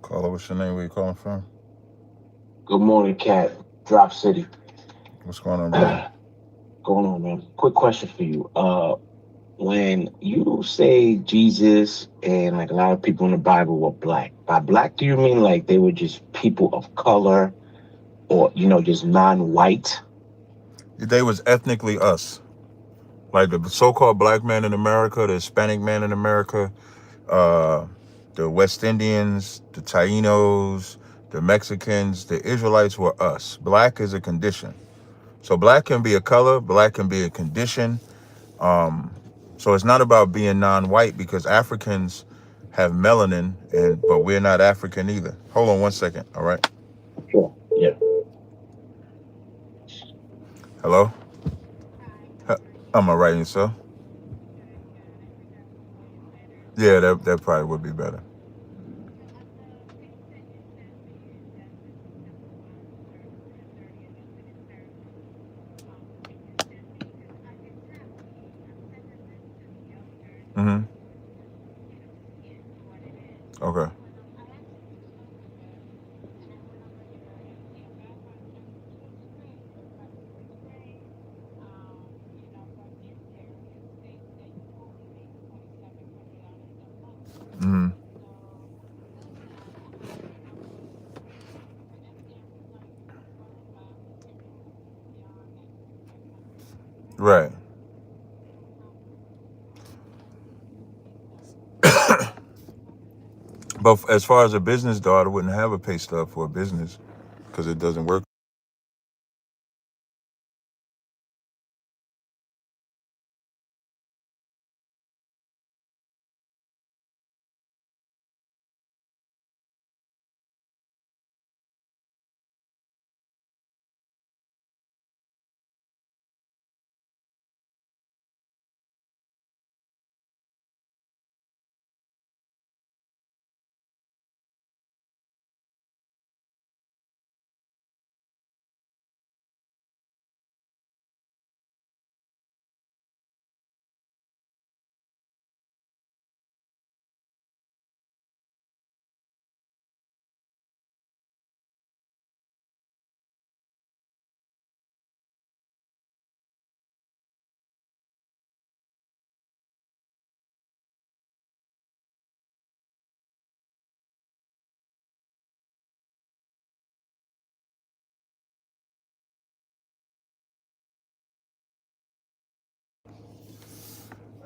Caller, what's your name? Where you calling from? Good morning, Cat. Drop City. What's going on, brother? Going on, man. Quick question for you. When you say Jesus and like a lot of people in the Bible were black, by black do you mean like they were just people of color or just non-white? They was ethnically us. Like the so-called black man in America, the Hispanic man in America, uh, the West Indians, the Tainos, the Mexicans, the Israelites were us. Black is a condition. So black can be a color, black can be a condition. Um, so it's not about being non-white because Africans have melanin, but we're not African either. Hold on one second, all right? Sure. Yeah. Hello? Am I writing so? Yeah, that probably would be better. Mm-hmm. Okay. Mm-hmm. Right. But as far as a business though, I wouldn't have a pay stub for a business because it doesn't work.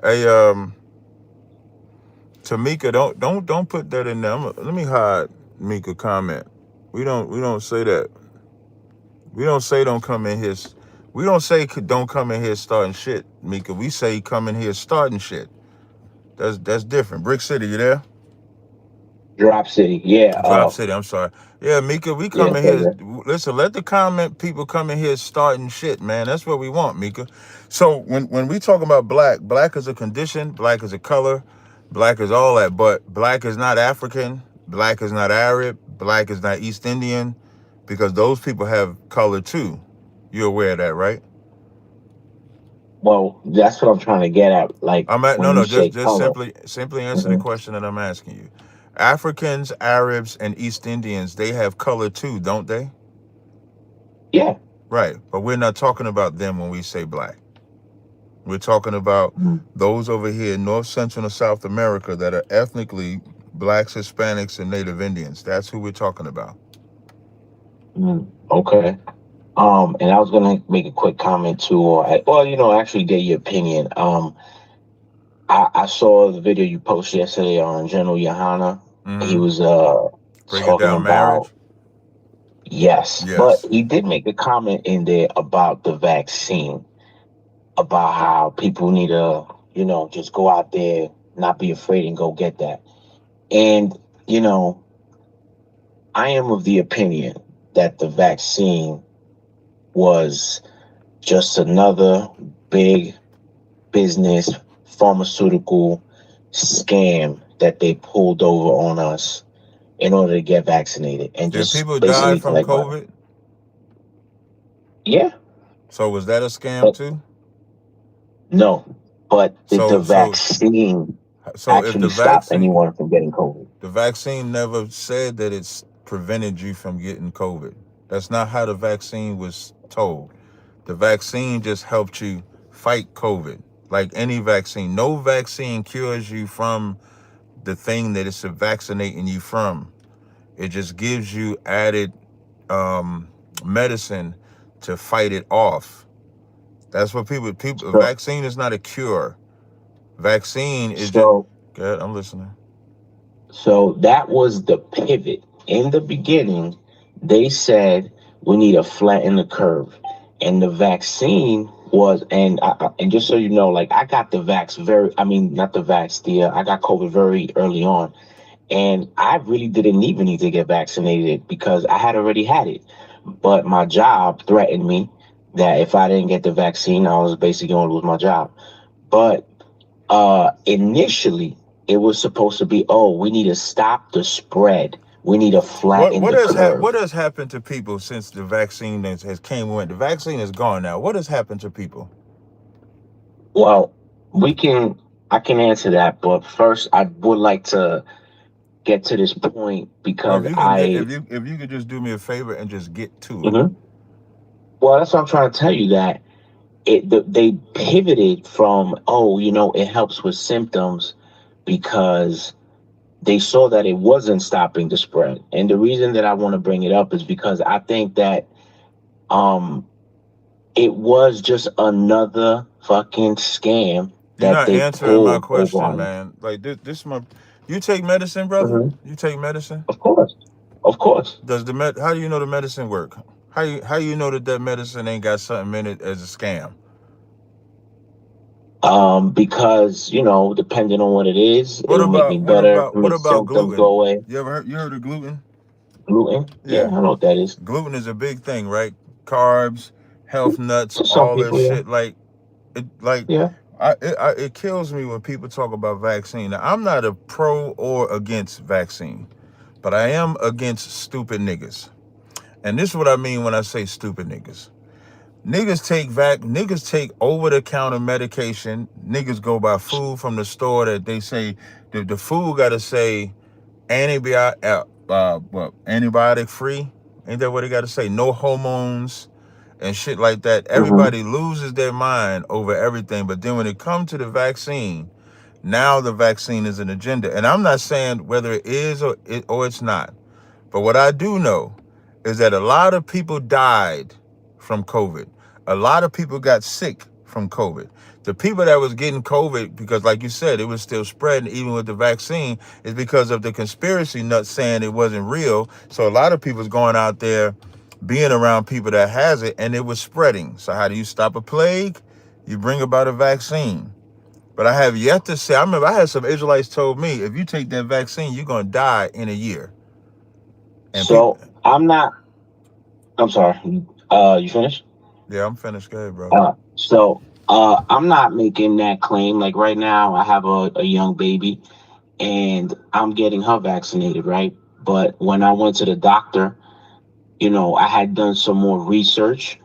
Hey, Tamika, don't put that in there. Let me hide Mika comment. We don't say that. We don't say don't come in here. We don't say don't come in here starting shit, Mika. We say come in here starting shit. That's different. Brick City, you there? Drop City. Yeah. Drop City, I'm sorry. Yeah, Mika, we Yeah. come in here. Listen, let the comment people come in here starting shit, man. That's what we want, Mika. So when we talk about black, black is a condition, black is a color, black is all that, but black is not African, black is not Arab, black is not East Indian, because those people have color too. You're aware of that, right? Well, that's what I'm trying to get at. Like I'm at no when you no say just color. simply answer the Hmm. question that I'm asking you. Africans, Arabs, and East Indians, they have color too, don't they? Yeah. Right. But we're not talking about them when we say black. We're talking about Mhm. those over here in North Central and South America that are ethnically blacks, Hispanics, and Native Indians. That's who we're talking about. Okay. And I was gonna make a quick comment too, well, actually get your opinion. I saw the video you posted yesterday on General Yohana. He Mm-hmm. was Breaking talking down about, marriage. yes, but Yes. he did make a comment in there about the vaccine, about how people need to, just go out there, not be afraid, and go get that. And you know, I am of the opinion that the vaccine was just another big business pharmaceutical scam that they pulled over on us in order to get vaccinated and Did just people die basically from collect money. COVID? Yeah, So was that a scam but too? no, but the So vaccine. So if actually the stop vaccine, anyone from getting COVID. the vaccine never said that it's prevented you from getting COVID. That's not how the vaccine was told. The vaccine just helped you fight COVID. Like any vaccine, no vaccine cures you from the thing that it's vaccinating you from. It just gives you added um, medicine to fight it off. That's what people. A So vaccine is not a cure. Vaccine is just. so Good, I'm listening. so that was the pivot. In the beginning, they said we need to flatten the curve. And the vaccine was, and just so you know, like I got the vax very, I mean, not the vax, I got COVID very early on. And I really didn't even need to get vaccinated because I had already had it. But my job threatened me that if I didn't get the vaccine, I was basically going to lose my job. But initially, it was supposed to be, oh, we need to stop the spread. We need to flatten the What curve. has happened to people since the vaccine has came and went? The vaccine is gone now. What has happened to people? Well, we can, I can answer that, but first, I would like to get to this point Well, because if you can get I, if you could just do me a favor and just get to it. Mhm. Well, that's what I'm trying to tell you that they pivoted from, oh, it helps with symptoms because they saw that it wasn't stopping the spread. And the reason that I want to bring it up is because I think that um it was just another fucking scam You're that not they answering my pulled over question, on. man. Like this is my. You take medicine, brother. Hmm. You take medicine. Of course, of course. Does the How do you know the medicine work? How you know that medicine ain't got something in it as a scam? Because depending on what it is, it What will make me about better, make what about symptoms go gluten? away. You heard of gluten? Gluten, yeah, Yeah, I know what that is. gluten is a big thing, right? Carbs, health nuts, To some all this people, yeah, shit. Like yeah. it kills me when people talk about vaccine. Now, I'm not a pro or against vaccine, but I am against stupid niggas. And this is what I mean when I say stupid niggas. Niggas take over the counter medication. Niggas go buy food from the store that they say the food gotta say antibiotic free. Ain't that what they gotta say? No hormones and shit like that. Hmm. Everybody loses their mind over everything. But then when it comes to the vaccine, now the vaccine is an agenda. And I'm not saying whether it is or it's not. But what I do know is that a lot of people died from COVID. A lot of people got sick from COVID. The people that was getting COVID, because like you said, it was still spreading even with the vaccine, is because of the conspiracy nuts saying it wasn't real. So a lot of people's going out there being around people that has it and it was spreading. So how do you stop a plague? You bring about a vaccine. But I have yet to say, I remember I had some Israelites told me, if you take that vaccine, you're going to die in a year. And people, So I'm sorry. You finished? yeah, I'm finished. Go ahead, bro. I'm not making that claim. Like right now, I have a young baby, and I'm getting her vaccinated, right? But when I went to the doctor, I had done some more research,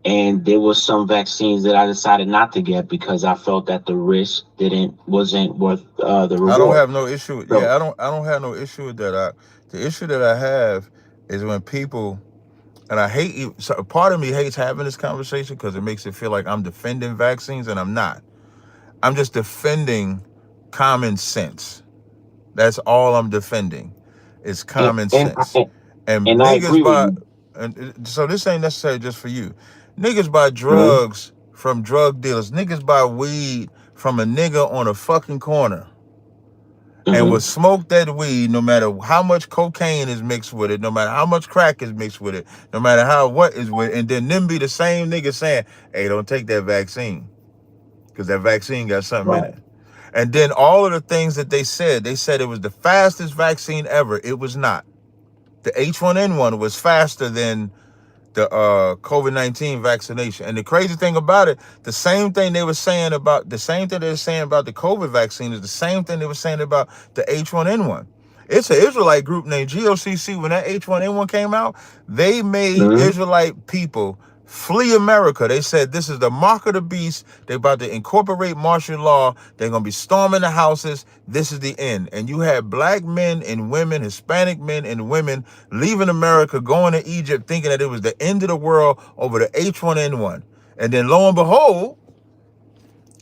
and there was some vaccines that I decided not to get because I felt that the risk didn't wasn't worth the I don't reward. have no issue. So, Yeah, I don't have no issue with that. The issue that I have is when people, and I hate you. So part of me hates having this conversation because it makes it feel like I'm defending vaccines, and I'm not. I'm just defending common sense. That's all I'm defending. Is and common and sense. And and I niggas agree with buy, you. and so this ain't necessarily just for you. Niggas buy Hmm. drugs from drug dealers. Niggas buy weed from a nigga on a fucking corner and will Hmm. smoke that weed no matter how much cocaine is mixed with it, no matter how much crack is mixed with it, no matter how what is with it, and then them be the same nigga saying, hey, don't take that vaccine because that vaccine got something in Right. it. And then all of the things that they said it was the fastest vaccine ever. It was not. The H1N1 was faster than the COVID-19 vaccination. And the crazy thing about it, the same thing they were saying about the COVID vaccine is the same thing they were saying about the H1N1. It's an Israelite group named GOCC. When that H1N1 came out, they made Hmm. Israelite people flee America. They said this is the mark of the beast. They're about to incorporate martial law. They're going to be storming the houses. This is the end. And you had black men and women, Hispanic men and women leaving America, going to Egypt, thinking that it was the end of the world over the H1N1. And then lo and behold,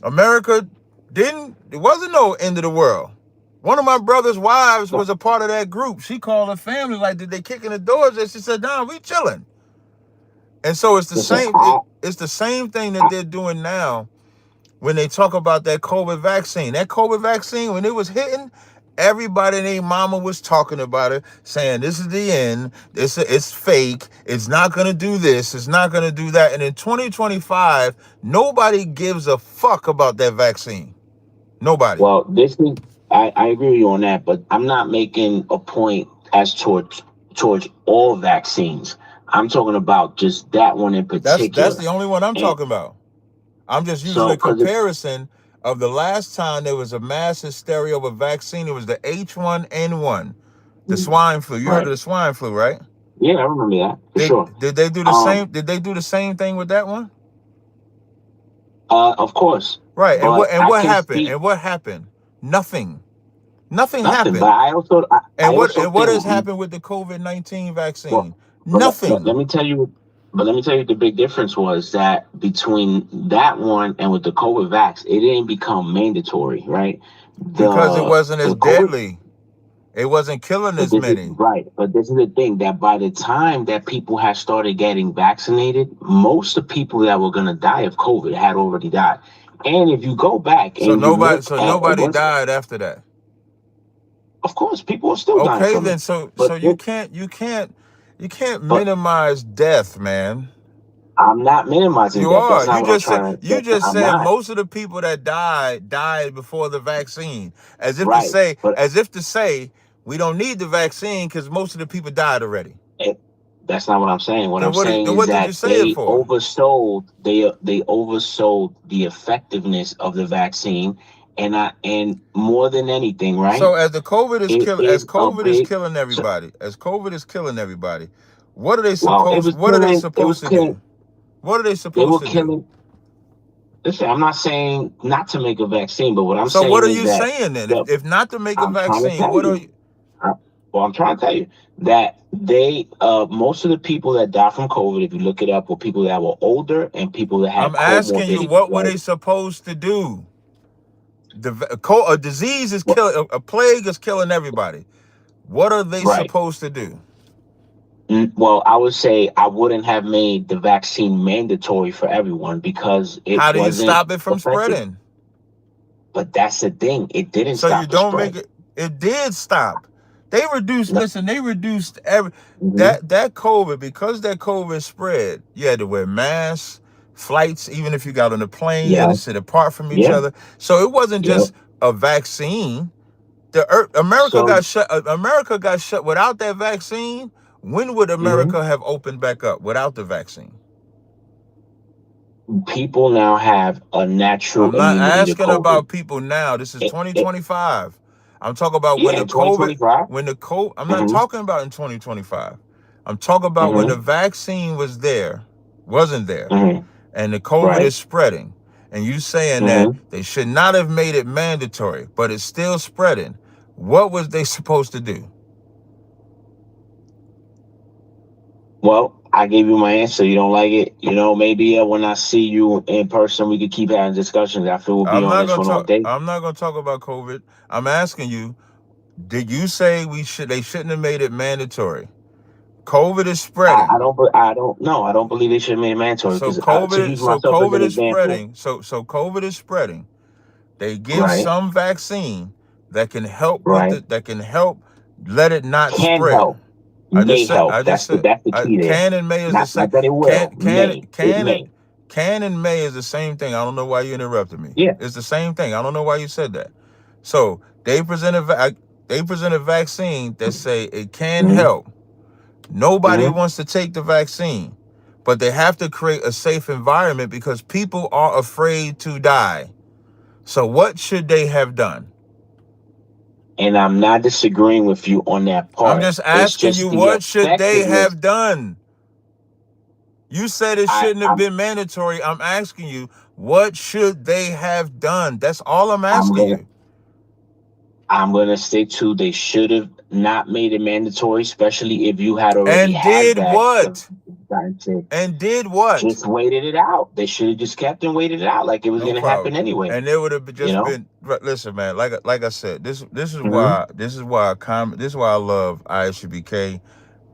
America it wasn't no end of the world. One of my brother's wives was a part of that group. She called her family, like, did they kick in the doors? And she said, nah, we chilling. And so it's the Listen, same. It's the same thing that they're doing now when they talk about that COVID vaccine. That COVID vaccine, when it was hitting, everybody and their mama was talking about it, saying this is the end. It's fake. It's not gonna do this. It's not gonna do that. And in 2025, nobody gives a fuck about that vaccine. Nobody. well, this is I agree with you on that, but I'm not making a point as towards all vaccines. I'm talking about just that one in That's particular. the only one I'm And talking about. I'm just using so, a because it, comparison of the last time there was a mass hysteria of a vaccine. It was the H1N1, the swine flu. You heard of right? the swine flu, right? Yeah, I remember that for Did sure. did they do the Um, same? Did they do the same thing with that one? of course, Right. And what but and I what can happened? speak And what happened? Nothing. Nothing nothing. But happened. I also And what has think, happened with the COVID-19 well, vaccine? but let Nothing. me tell you, the big difference was that between that one and with the COVID vax, it didn't become mandatory, right? Because it wasn't as The COVID, deadly. It wasn't killing but as this is many. right. But this is the thing that by the time that people had started getting vaccinated, most of the people that were going to die of COVID had already died. And if you go back So and you nobody look so at nobody once, died after that. of course, people are still dying Okay, from then it. so But you can't but minimize death, man. I'm not minimizing You that. are. That's not what I'm trying to. You just I'm said not. most of the people that died before the vaccine. Right. But As if to say we don't need the vaccine because most of the people died already. it, that's not what I'm saying. What I'm saying Then is what did you that say it for? they oversold the effectiveness of the vaccine, and more than anything, right? So It is a big. So, as COVID is killing everybody, well, what are they it supposed was to do? killing. What are they They supposed were to do? killing. Listen, I'm not saying not to make a vaccine, but what I'm So what saying are is you that saying then? the If not to make a I'm trying to vaccine, tell what are you. you? Uh, Well, I'm trying to tell you that most of the people that die from COVID, if you look it up, were people that were older and people that I'm had asking you, comorbidities, what were right? they supposed to do? A disease is Well, killing, a plague is killing everybody. What are they right. supposed to do? Well, I would say I wouldn't have made the vaccine mandatory for everyone because it How do you wasn't stop it from effective. spreading? But that's the thing; it didn't So you stop the don't make spread. it. It did stop. They reduced. No, Listen, they reduced every hmm that COVID, because that COVID spread. You had to wear masks, flights. Even if you got on a plane, you had yeah, to sit apart from each yeah, other. So it wasn't yeah. just a vaccine. America So got shut. America got shut without that vaccine. When would mhm, America have opened back up without the vaccine? people now have a natural I'm not immunity to asking COVID. about people now. This is It, 2025. I'm talking about yeah, in 2025. I'm not Hmm. talking about in 2025. I'm talking about when the Hmm. vaccine wasn't there, Hmm. and the COVID Right. is spreading. And you saying that Hmm. they should not have made it mandatory, but it's still spreading. What was they supposed to do? Well, I gave you my answer. You don't like it. Maybe when I see you in person, we could keep having discussions. I feel we'll be on this one all day. I'm not gonna talk about COVID. I'm asking you, did you say they shouldn't have made it mandatory? COVID is spreading. I don't. No, I don't believe they should have made it mandatory because to use myself as an example. So COVID is spreading. They give Right. some vaccine that can help Right. that can help let it not Can spread. help. May help. I just said That's the key there. can and may is the same. Not that it will. May. It may. Can and may is the same thing. I don't know why you interrupted me. Yeah. It's the same thing. I don't know why you said that. So they present a vaccine that say it can Hmm. help. Nobody Hmm. wants to take the vaccine, but they have to create a safe environment because people are afraid to die. So what should they have done? And I'm not disagreeing with you on that I'm part. just It's asking you, just the what should they effectiveness. have done? You said it I shouldn't have been mandatory. I'm asking you, what should they have done? That's all I'm I'm asking gonna you. I'm gonna stick to they should have not made it mandatory, especially if you had already And had did that. what? And did what? Just waited it out. They should have just kept and waited it out like it was No gonna happen problem. anyway. And there would have You just know. been. Listen, man. Like I said, this is Hmm. why this is why I love ISUBK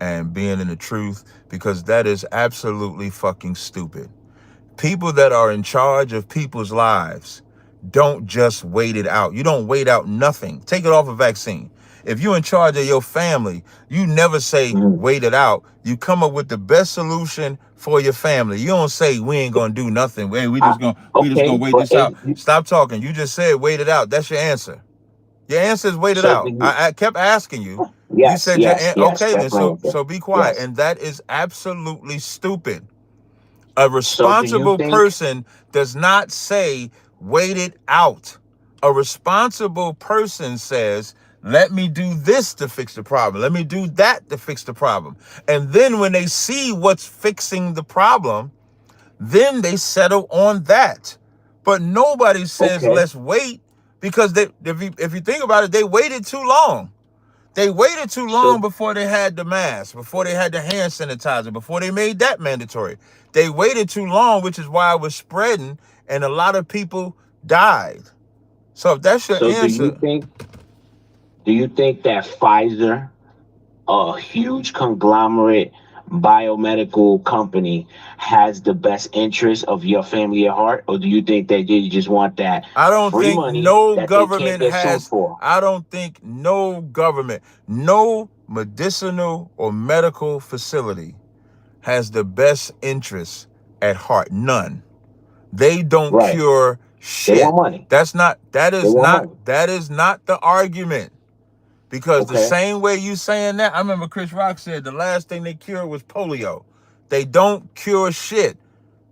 and being in the truth, because that is absolutely fucking stupid. People that are in charge of people's lives don't just wait it out. You don't wait out nothing. Take it off a vaccine. If you're in charge of your family, you never say Hmm. wait it out. You come up with the best solution for your family. You don't say we ain't gonna do nothing. We just gonna Okay, wait but this out. Stop talking. You just said wait it out. That's your answer. Your answer is wait it so do out. you? I kept asking you. You Yes, said yes, yes. okay That's then. my So answer. be quiet. Yes. And that is absolutely stupid. A So do you responsible think? person does not say, wait it out. A responsible person says, let me do this to fix the problem. Let me do that to fix the problem. And then when they see what's fixing the problem, then they settle on that. But nobody says, Okay. let's wait, because if you think about it, they waited too long. They waited too long So before they had the mask, before they had the hand sanitizer, before they made that mandatory. They waited too long, which is why it was spreading and a lot of people died. So if that's your so do you answer, think? Do you think that Pfizer, a huge conglomerate biomedical company, has the best interest of your family at heart, or do you think that they just want that I don't free think money no that they can't government get sued has, for? I don't think no government, no medicinal or medical facility has the best interests at heart. None. They don't Right. cure They shit. want money. They want money. That is not the argument. Because the Okay. same way you saying that, I remember Chris Rock said the last thing they cured was polio. They don't cure shit.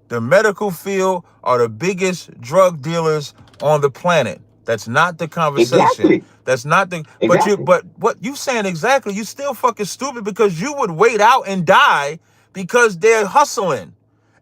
The medical field are the biggest drug dealers on the planet. That's not the conversation. Exactly. That's not the Exactly. but what you saying exactly, you still fucking stupid, because you would wait out and die because they're hustling.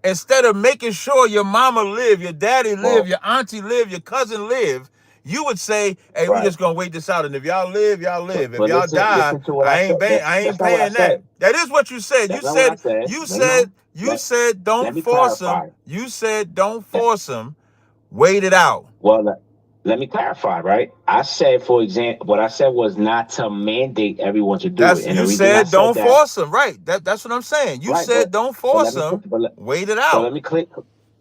Instead of making sure your mama live, your daddy live, Well, your auntie live, your cousin live, you would say, "Hey, we right. just gonna wait this out, and if y'all live, y'all live. If But y'all listen, die, listen to what I said. I ain't That's not what I paying that." said. That is what you said. That's not what I said. You No, no. said you Let said Let don't me force them. clarify. You said don't Let, force them. Wait it out. well, let me clarify. Right. I said, for example, what I said was not to mandate everyone to do it, That's and the you reason I said said don't that, force them. Right. That's what I'm saying. You right. said don't But force let me them. Wait it but out.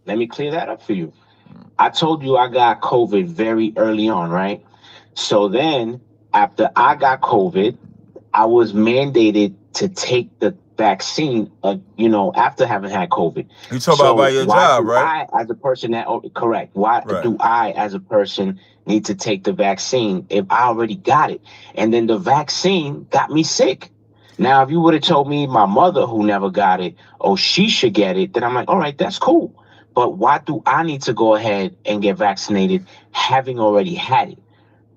let me clear that up for you. I told you I got COVID very early on, right? So then, after I got COVID, I was mandated to take the vaccine, after having had COVID. You talk about by So your why job, do right? I, as a person that, oh, correct, why Right. do I, as a person, need to take the vaccine if I already got it? And then the vaccine got me sick. Now, if you would have told me my mother who never got it, oh, she should get it, then I'm like, all right, that's cool. But why do I need to go ahead and get vaccinated having already had it?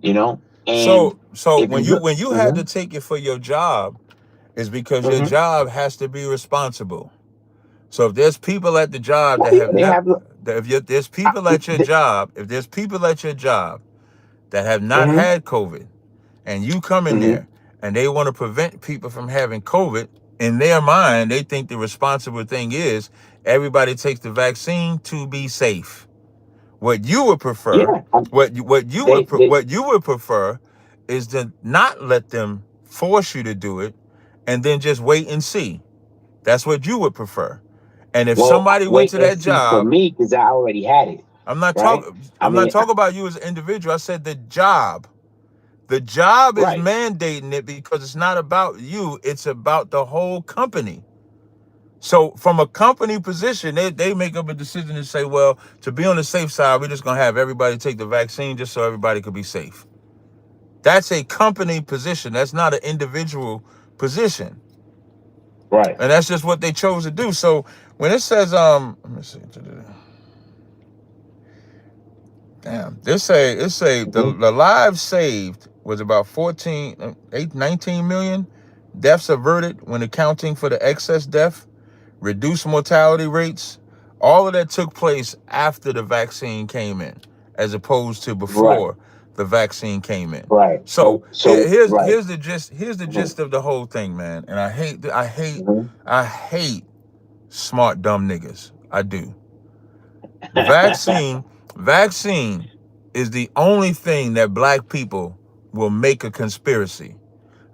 You know? And So if you when you had to mhm, take it for your job, is because your mhm. job has to be responsible. So if there's people at the job Well, that yeah, have they not, have. there's people at your They, job, if there's people at your job that have not hmm had COVID, and you come in hmm there and they want to prevent people from having COVID, in their mind, they think the responsible thing is everybody takes the vaccine to be safe. What you would prefer, Yeah, they what you would prefer, is to not let them force you to do it, and then just wait and see. That's what you would prefer. And if well somebody went wait to and that see for job, me because I already had it, right? I I'm not mean, talking about you as an individual. I said the job. The job is right. mandating it because it's not about you, it's about the whole company. So from a company position, they make up a decision to say, well, to be on the safe side, we're just gonna have everybody take the vaccine just so everybody could be safe. That's a company position. That's not an individual position. Right. And that's just what they chose to do. So when it says, let me see. Damn, Hmm. the lives saved was about 14, 8, 19 million deaths averted when accounting for the excess death. reduced mortality rates, all of that took place after the vaccine came in, as opposed to Right. before the vaccine came in. Right. So Right. here's the gist. Here's the Mm-hmm. gist of the whole thing, man. And Mm-hmm. I hate smart dumb niggas. I do. Vaccine vaccine is the only thing that black people will make a conspiracy.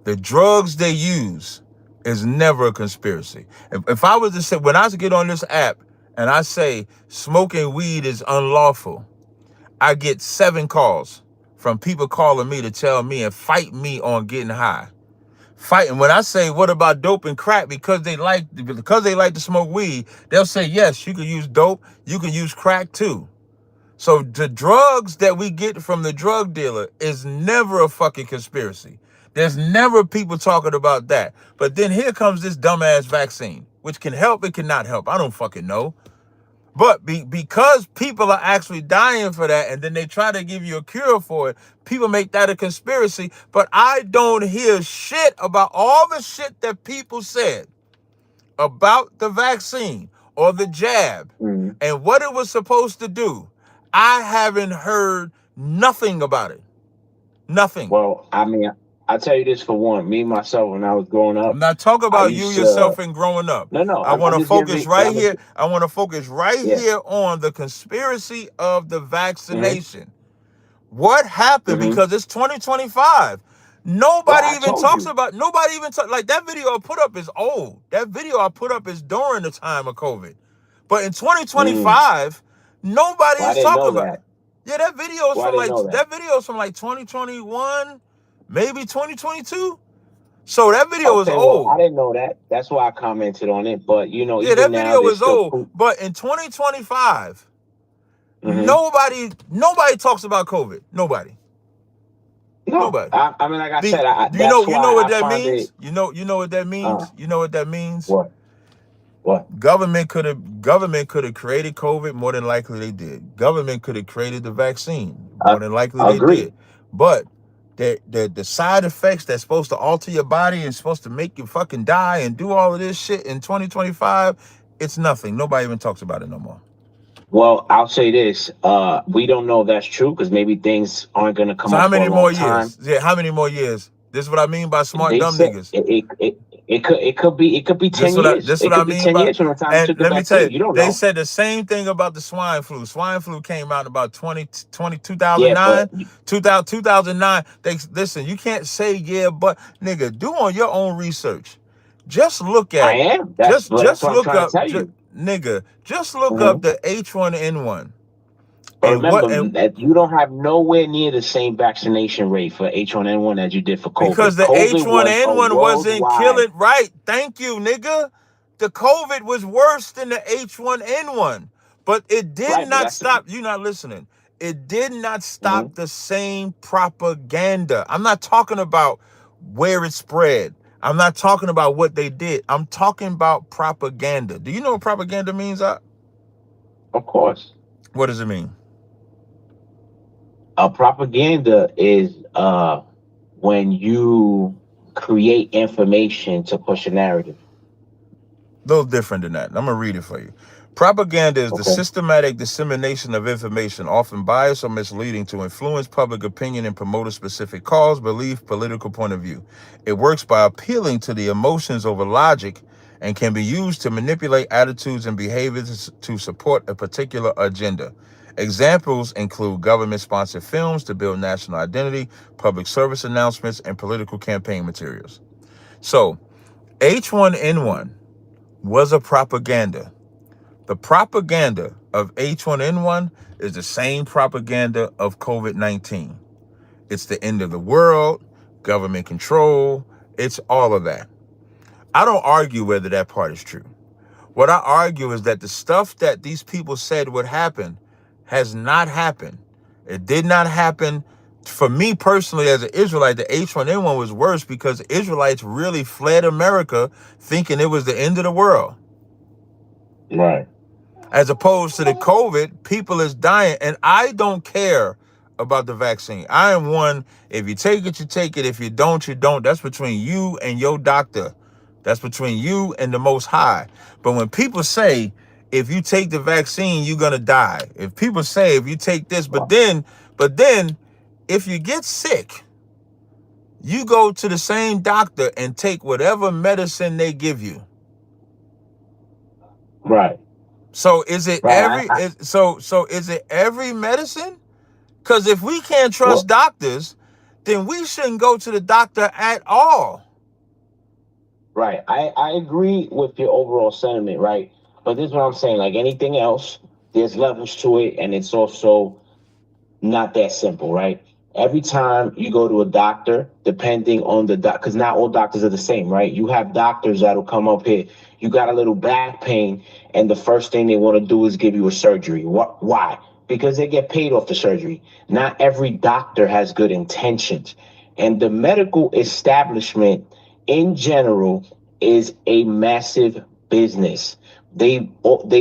The drugs they use is never a conspiracy. If I was to say, when I get on this app and I say smoking weed is unlawful, I get 7 calls from people calling me to tell me and fight me on getting high. Fighting when I say what about dope and crack because they like to smoke weed, they'll say yes, you can use dope, you can use crack too. So the drugs that we get from the drug dealer is never a fucking conspiracy. There's never people talking about that. But then here comes this dumbass vaccine, which can help, it cannot help. I don't fucking know. But because people are actually dying for that and then they try to give you a cure for it, people make that a conspiracy. But I don't hear shit about all the shit that people said about the vaccine or the jab Mm-hmm. and what it was supposed to do. I haven't heard nothing about it. Nothing. Well, I mean, I'll tell you this for one. Me myself, when I was growing I'm up, not talking I about you used to. yourself and growing up. No, no. I want I'm to just focus giving. right I'm just. here. I want to focus right Yeah. here on the conspiracy of the Mm-hmm. vaccination. What happened? Mm-hmm. Because it's 2025. Right. Nobody I even told talks you. about, like that video I put up is old. That video I put up is during the time of COVID. But in Mm. 2025, nobody Well, I is didn't talking know about. that. Yeah, that video is Well, I from didn't know that. 2021, maybe 2022. So that video is Okay. Well, I old. didn't know that. That's why I commented on it. But Yeah, even that now, video there's is still old. proof. But in 2025, Mm-hmm. nobody talks about COVID. Nobody. No, Nobody. I mean, like I The said, you know that's you why know what I that find it. means? You know what that Uh, means? You know what that means? what? What? Government could have created COVID, more than likely they did. Government could have created the vaccine, I more than likely they agree. did. But the side effects that's supposed to alter your body and supposed to make you fucking die and do all of this shit in 2025, it's nothing. Nobody even talks about it no more. Well, I'll say this. We don't know if that's true because maybe things aren't going to come So up how for a many long more time. years? Yeah, how many more years? This is what I mean by smart They dumb said niggas. it could be This 10 what I years. this It what I could be mean 10 by, years from the time you and took the let me tell vaccine. you, You don't they know. said the same thing about the swine flu. Swine flu came out about two thousand Yeah, but nine, 2009. They listen, you can't say yeah, but nigga, do on your own research. Just look I at am. That's just what I'm look trying to up tell you. nigga, just look up Hmm. the H1N1 But and what remember and that you don't have nowhere near the same vaccination rate for H1N1 as you did for because COVID. the COVID was a H1N1 wasn't worldwide. killing right. Thank you, nigga. The COVID was worse than the H1N1, but it did Right, but not that's. stop. You're not listening. It did not stop Mhm. the same propaganda. I'm not talking about where it spread. I'm not talking about what they did. I'm talking about propaganda. Do you know what propaganda means? Of course. What does it mean? Propaganda is when you create information to push a narrative. A little different than that. I'm going to read it for you. Propaganda is the Okay. systematic dissemination of information, often biased or misleading, to influence public opinion and promote a specific cause, belief, political point of view. It works by appealing to the emotions over logic and can be used to manipulate attitudes and behaviors to support a particular agenda. Examples include government-sponsored films to build national identity, public service announcements, and political campaign materials. So, H1N1 was a propaganda. The propaganda of H1N1 is the same propaganda of COVID-19. It's the end of the world, government control, it's all of that. I don't argue whether that part is true. What I argue is that the stuff that these people said would happen has not happened. It did not happen. For me personally, as an Israelite, the H1N1 was worse because Israelites really fled America thinking it was the end of the world. Right. As opposed to the COVID, people is dying. And I don't care about the vaccine. I am one, if you take it, you take it. If you don't, you don't. That's between you and your doctor. That's between you and the Most High. But when people say, if you take the vaccine, you're gonna die. If people say, if you take this, but then, if you get sick, you go to the same doctor and take whatever medicine they give you. Right. So is it Right. every so is it every medicine? Because if we can't trust Well, doctors, then we shouldn't go to the doctor at all. right. I agree with your overall sentiment, right? But this is what I'm saying. Like anything else, there's levels to it, and it's also not that simple, right? Every time you go to a doctor, depending on the doc, because not all doctors are the same, right? You have doctors that'll come up here. You got a little back pain, and the first thing they want to do is give you a surgery. What? Why? Because they get paid off the surgery. Not every doctor has good intentions, and the medical establishment in general is a massive business. They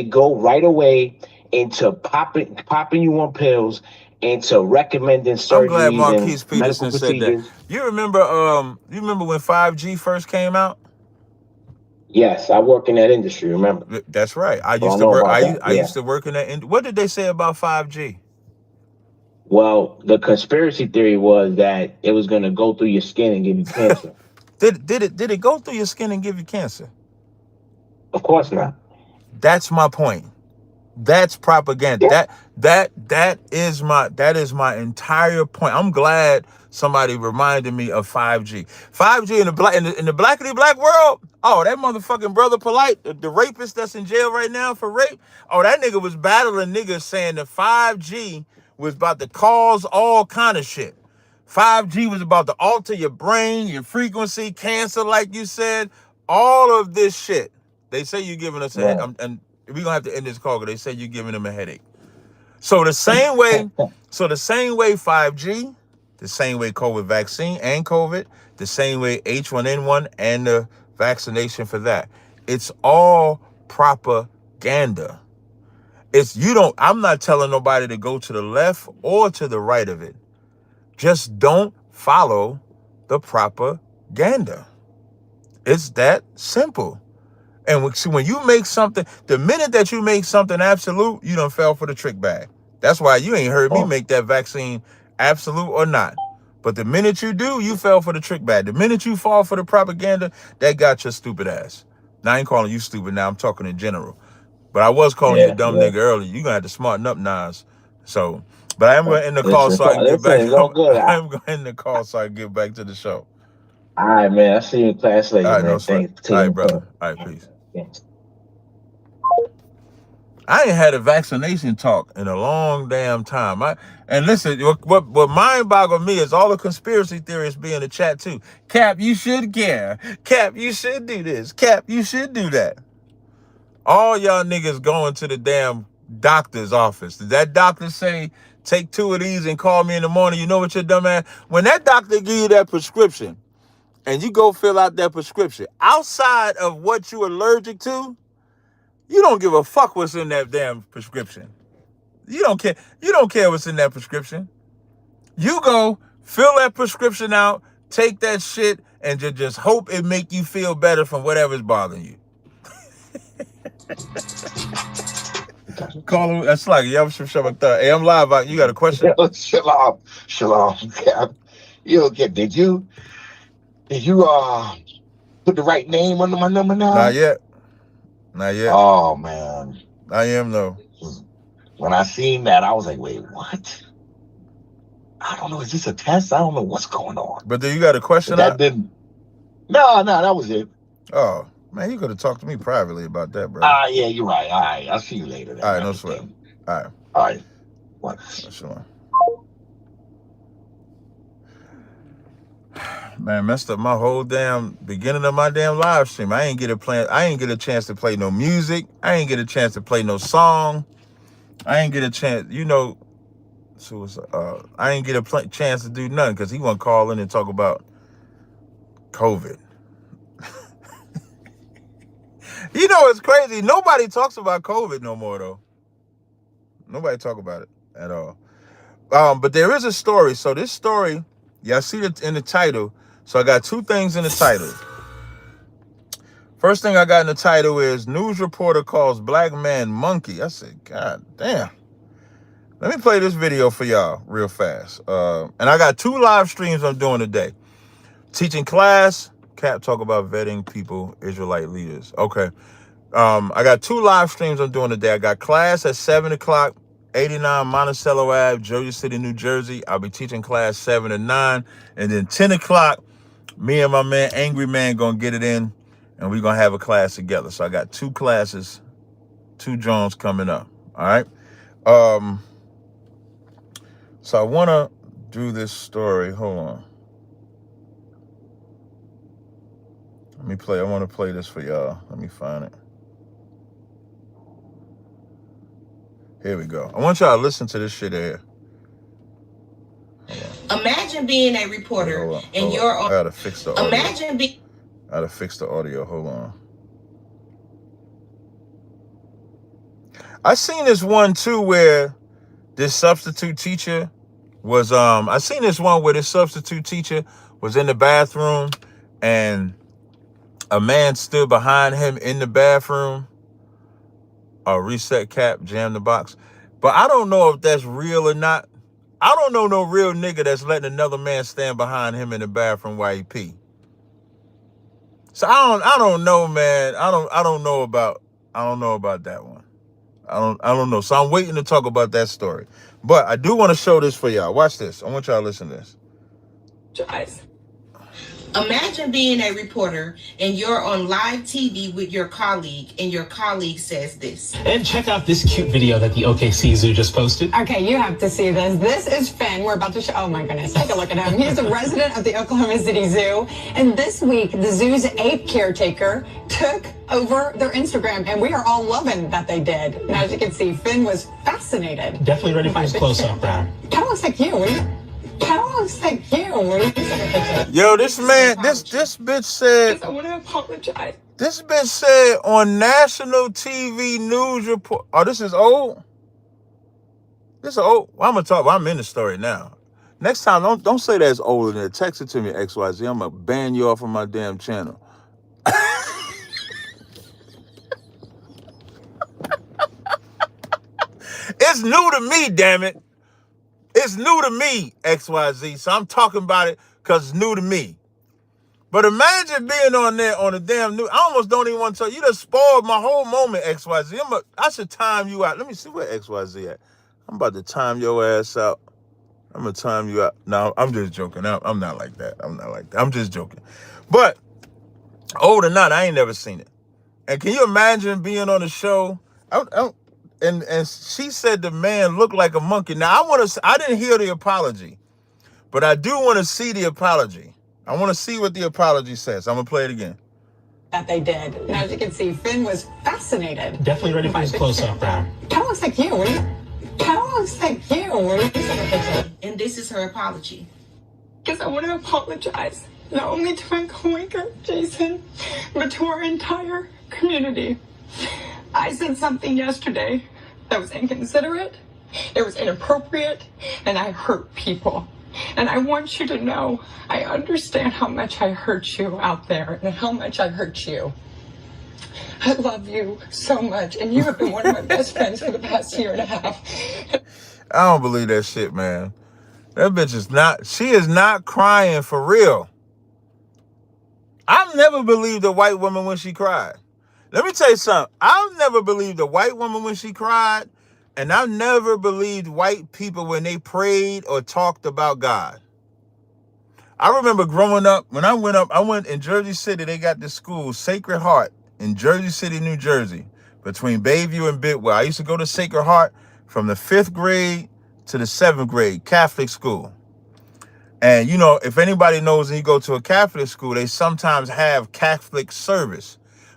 go right away into popping you on pills, into recommending I'm glad surgeries and Marquise medical Peterson said that. procedures. You remember when 5G first came out? Yes, I work in that industry, remember? That's right. I So I used to know work. about that. I Yeah. used to work in that. What did they say about 5G? Well, the conspiracy theory was that it was going to go through your skin and give you cancer. Did it go through your skin and give you cancer? Of course not. That's my point. That's propaganda. Yeah. That is my entire point. I'm glad somebody reminded me of 5G. 5G in the blackity black world. Oh, that motherfucking brother Polite, the rapist that's in jail right now for rape. Oh, that nigga was battling niggas saying that 5G was about to cause all kind of shit. 5G was about to alter your brain, your frequency, cancer, like you said, all of this shit. They say you're giving us a head, Right. and we're gonna have to end this call because they say you're giving them a headache. So the same way, so the same way 5G, the same way COVID vaccine and COVID, the same way H1N1 and the vaccination for that. It's all propaganda. I'm not telling nobody to go to the left or to the right of it. Just don't follow the propaganda. It's that simple. And when you make something, the minute that you make something absolute, you done fell for the trick bag. That's why you ain't heard me Oh, make that vaccine absolute or not. But the minute you do, you fell for the trick bag. The minute you fall for the propaganda, that got your stupid ass. Now I ain't calling you stupid now, I'm talking in general. But I was calling you a yeah, dumb yeah. nigga earlier. You gonna have to smarten up, Nas. So, but I am gonna end the call so I can get Listen, back. it's all good. I'm gonna end the call so I can get back to the show. All right, man. I'll see you in class All later, right, no man. sweat. Thanks for All taking right, the brother. call. All right, peace. Yeah. I ain't had a vaccination talk in a long damn time. And listen, what mind boggled me is all the conspiracy theorists be in the chat too. Cap, you should care. Cap, you should do this. Cap, you should do that. All y'all niggas going to the damn doctor's office. Did that doctor say, take 2 of these and call me in the morning? You know what your dumb ass? When that doctor give you that prescription and you go fill out that prescription, outside of what you allergic to, you don't give a fuck what's in that damn prescription. You don't care. You don't care what's in that prescription. You go fill that prescription out, take that shit, and just hope it make you feel better from whatever's bothering you. Call him. That's like Hey, I'm live. You got a question? Shalom, shalom, Cap. You okay? Did you put the right name under my number Not now? yet. Not yet. Oh man, I am though. when I seen that, I was like, wait, what? I don't know. Is this a test? I don't know what's going on. But do you got a But question that up? didn't. No, no, that was it. Oh man, you could have talked to me privately about that, brother. Yeah, you're right. All right, I'll see you later All then. right, no Have a good sweat. day. All right, All right, what? sure. Man, messed up my whole damn beginning of my damn live stream. I ain't get a plan. I ain't get a chance to play no music. I ain't get a chance to play no song. I ain't get a chance. So I ain't get a chance to do nothing because he want to call in and talk about COVID. It's crazy. Nobody talks about COVID no more though. Nobody talk about it at all. But there is a story. So this story, y'all see it in the title. So I got two things in the title. First thing I got in the title is news reporter calls black man monkey. I said, God damn. Let me play this video for y'all real fast. And I got 2 live streams I'm doing today. Teaching class. Cap talk about vetting people, Israelite leaders. Okay. I got 2 live streams I'm doing today. I got class at 7 o'clock, 89 Monticello Ave, Jersey City, New Jersey. I'll be teaching class 7 to 9. And then 10 o'clock, me and my man, Angry Man, gonna get it in. And we're gonna have a class together. So I got 2 classes, 2 Jones coming up. All right. So I wanna do this story. Hold on. Let me play. I want to play this for y'all. Let me find it. Here we go. I want y'all to listen to this shit here. Imagine being a reporter and you're on. I gotta fix the audio. Imagine being. I gotta fix the audio. Hold on. I seen this one too where this substitute teacher was I seen this one where this substitute teacher was in the bathroom and a man stood behind him in the bathroom. A reset cap, jammed the box. But I don't know if that's real or not. I don't know no real nigga that's letting another man stand behind him in the bathroom while he pee. So I don't know, man. I don't know about that one. I don't know. So I'm waiting to talk about that story. But I do want to show this for y'all. Watch this. I want y'all to listen to this. Guys. Imagine being a reporter and you're on live TV with your colleague and your colleague says this. And check out this cute video that the OKC Zoo just posted. Okay, you have to see this. This is Finn. We're about to show. Oh my goodness, take a look at him. He's a resident of the Oklahoma City Zoo. And this week, the zoo's ape caretaker took over their Instagram, and we are all loving that they did. And as you can see, Finn was fascinated. Definitely ready for his close-up round. Kind of looks like you. Kind of looks like you. Yo, this man, this bitch said. I want to apologize. This bitch said on national TV news report. Oh, this is old. This is old. Well, I'm gonna talk. Well, I'm in the story now. Next time, don't say that's older than that. Text it to me, XYZ. I'm gonna ban you off of my damn channel. It's new to me, damn it. It's new to me, XYZ. So I'm talking about it because it's new to me. But imagine being on there on a damn new. I almost don't even want to tell you. You just spoiled my whole moment, XYZ. I should time you out. Let me see where XYZ at. I'm about to time your ass out. I'm going to time you out. No, I'm just joking. I'm not like that. I'm just joking. But old or not, I ain't never seen it. And can you imagine being on the show? And she said the man looked like a monkey. Now, I didn't hear the apology, but I do want to see the apology. I want to see what the apology says. I'm going to play it again. That they did. And as you can see, Finn was fascinated. Definitely ready for his close-up round. Kind of looks like you. Kind of looks like you. And this is her apology. Because I want to apologize, not only to my coworker, Jason, but to our entire community. I said something yesterday that was inconsiderate, it was inappropriate, and I hurt people. And I want you to know, I understand how much I hurt you out there and how much I hurt you. I love you so much, and you have been one of my best friends for the past year and a half. I don't believe that shit, man. That bitch is not, she is not crying for real. I've never believed a white woman when she cried. Let me tell you something. I've never believed a white woman when she cried, and I've never believed white people when they prayed or talked about God. I remember growing up, when I went in Jersey City, they got this school, Sacred Heart, in Jersey City, New Jersey, between Bayview and Bidwell. I used to go to Sacred Heart from the 5th grade to the 7th grade, Catholic school. And, you know, if anybody knows, when you go to a Catholic school, they sometimes have Catholic service.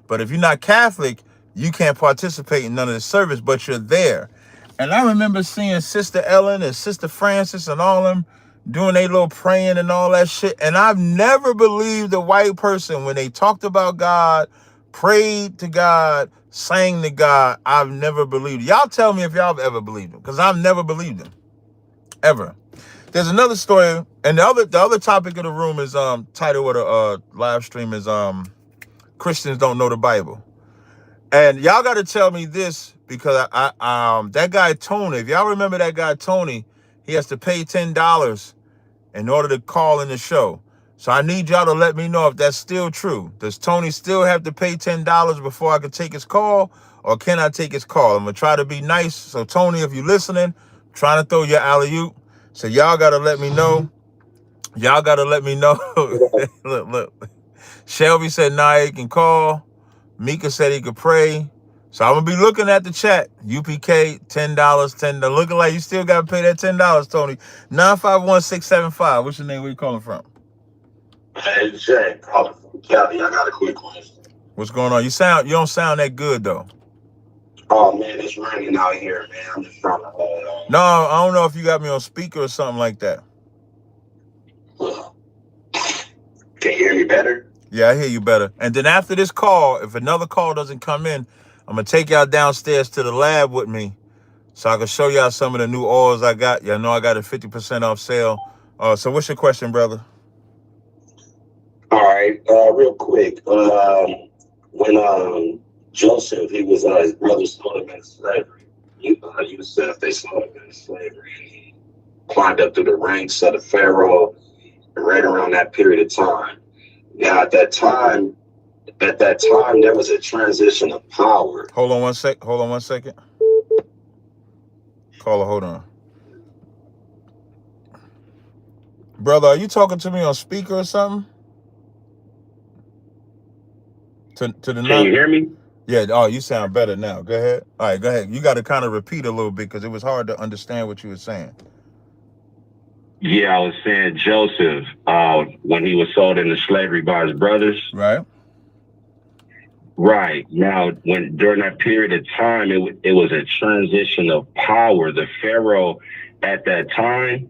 But if you're not Catholic, you can't participate in none of the service, but you're there. And I remember seeing Sister Ellen and Sister Francis and all them doing their little praying and all that shit. And I've never believed a white person when they talked about God, prayed to God, sang to God. I've never believed it. Y'all tell me if y'all have ever believed him, because I've never believed him. Ever. There's another story, and the other topic of the room is title of the live stream is Christians don't know the Bible. And y'all got to tell me this, because that guy Tony, if y'all remember that guy Tony, he has to pay $10 in order to call in the show. So I need y'all to let me know if that's still true. Does Tony still have to pay $10 before I can take his call, or can I take his call? I'm gonna try to be nice. So Tony, if you're listening, I'm trying to throw your alley-oop. So y'all gotta let me know. Y'all gotta let me know. Look. Shelby said nah, he can call. Mika said he could pray. So I'm gonna be looking at the chat. UPK, $10, $10. Looking like you still gotta pay that $10, Tony. 951-675. What's your name? Where you calling from? Hey, Jay, calling from Cali. I got a quick question. What's going on? You don't sound that good though. Oh man, it's raining out here, man. I'm just trying to No, I don't know if you got me on speaker or something like that. Can you hear me better? Yeah, I hear you better. And then after this call, if another call doesn't come in, I'm gonna take y'all downstairs to the lab with me so I can show y'all some of the new oils I got. Y'all know I got a 50% off sale. So what's your question, brother? All right, real quick. When Joseph, he was his brother sold him into slavery. You said they sold him into slavery, and he climbed up through the ranks of the Pharaoh right around that period of time. Now, at that time, there was a transition of power. Hold on one second. Caller, hold on. Brother, are you talking to me on speaker or something? Can you hear me? Yeah, oh, you sound better now. Go ahead. All right, go ahead. You got to kind of repeat a little bit because it was hard to understand what you were saying. Yeah, I was saying Joseph, when he was sold into slavery by his brothers. Right. Right. Now, during that period of time, it was a transition of power. The Pharaoh at that time,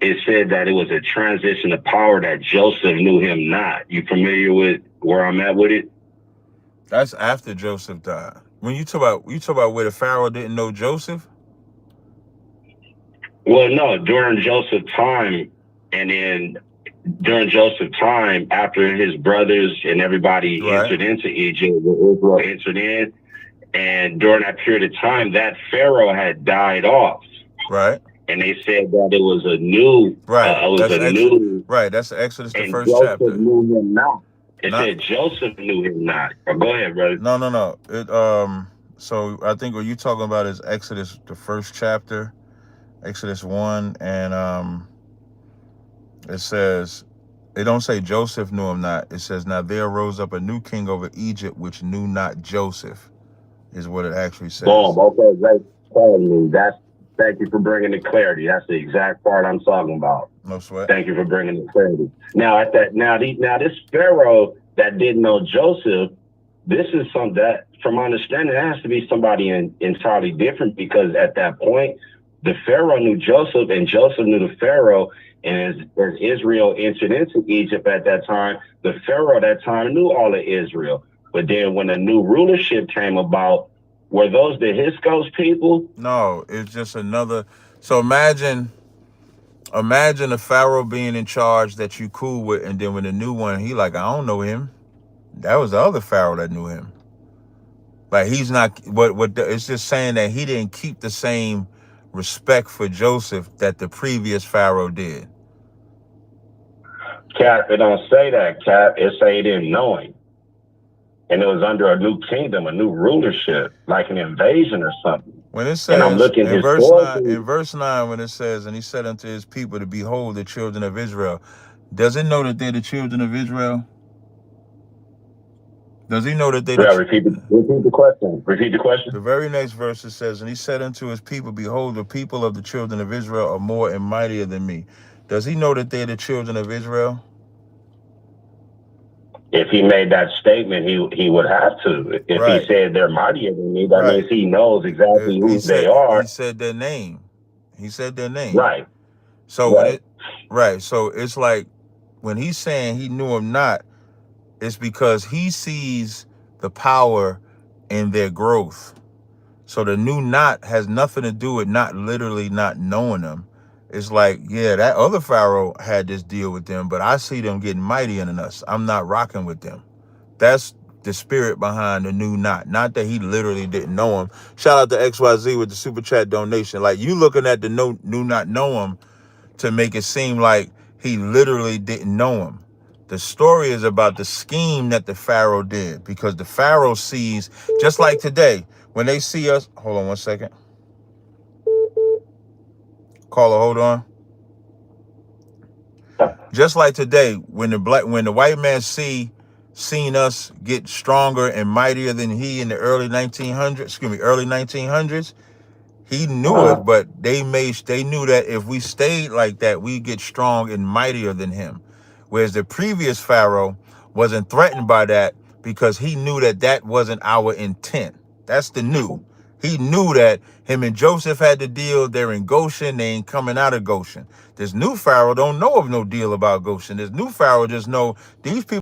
it said that it was a transition of power that Joseph knew him not. You familiar with where I'm at with it? That's after Joseph died. When you talk about where the Pharaoh didn't know Joseph? Well, no, during Joseph's time, and then during Joseph's time, after his brothers and everybody entered into Egypt, Israel entered in, and during that period of time, that Pharaoh had died off. Right. And they said that it was a new, that's Exodus, the first Joseph chapter. Knew him not. Said Joseph knew him not. Go ahead, brother. No. So I think what you're talking about is Exodus, the first chapter, Exodus 1, and it says, it don't say Joseph knew him not. It says, now there rose up a new king over Egypt, which knew not Joseph, is what it actually says. Boom. Okay, great. Thank you for bringing the clarity. That's the exact part I'm talking about. No sweat. Thank you for bringing the clarity. Now, this Pharaoh that didn't know Joseph, this is something that, from my understanding, it has to be somebody entirely different, because at that point, the Pharaoh knew Joseph and Joseph knew the Pharaoh. And as Israel entered into Egypt at that time, the Pharaoh at that time knew all of Israel. But then when a new rulership came about, were those the Hyksos people? No, it's just another. So imagine a Pharaoh being in charge that you cool with, and then when the new one, he like, I don't know him. That was the other Pharaoh that knew him. Like, he's not, it's just saying that he didn't keep the same respect for Joseph that the previous Pharaoh did. Cap, it don't say that, Cap. It say he didn't know him. And it was under a new kingdom, a new rulership, like an invasion or something. When it says, and I'm looking in verse 9, when it says, and he said unto his people to behold the children of Israel, does it know that they're the children of Israel? Does he know that they? Repeat the question. Repeat the question. The very next verse it says, and he said unto his people, behold, the people of the children of Israel are more and mightier than me. Does he know that they're the children of Israel? If he made that statement, he would have to. If he said they're mightier than me, that means he knows exactly who they are. He said their name. Right. So so it's like when he's saying he knew him not, it's because he sees the power in their growth. So the new not has nothing to do with not literally not knowing them. It's like, yeah, that other Pharaoh had this deal with them, but I see them getting mightier than us. I'm not rocking with them. That's the spirit behind the new knot. Not that he literally didn't know him. Shout out to XYZ with the super chat donation. Like, you looking at the new not know him to make it seem like he literally didn't know him. The story is about the scheme that the Pharaoh did, because the Pharaoh sees, just like today, when they see us. Hold on one second. Caller, hold on. Just like today, when the white man seen us get stronger and mightier than he in the early 1900s, he knew it, but they knew that if we stayed like that, we get strong and mightier than him. Whereas the previous Pharaoh wasn't threatened by that, because he knew that that wasn't our intent. That's the new. He knew that him and Joseph had the deal. They're in Goshen. They ain't coming out of Goshen. This new Pharaoh don't know of no deal about Goshen. This new Pharaoh just know these people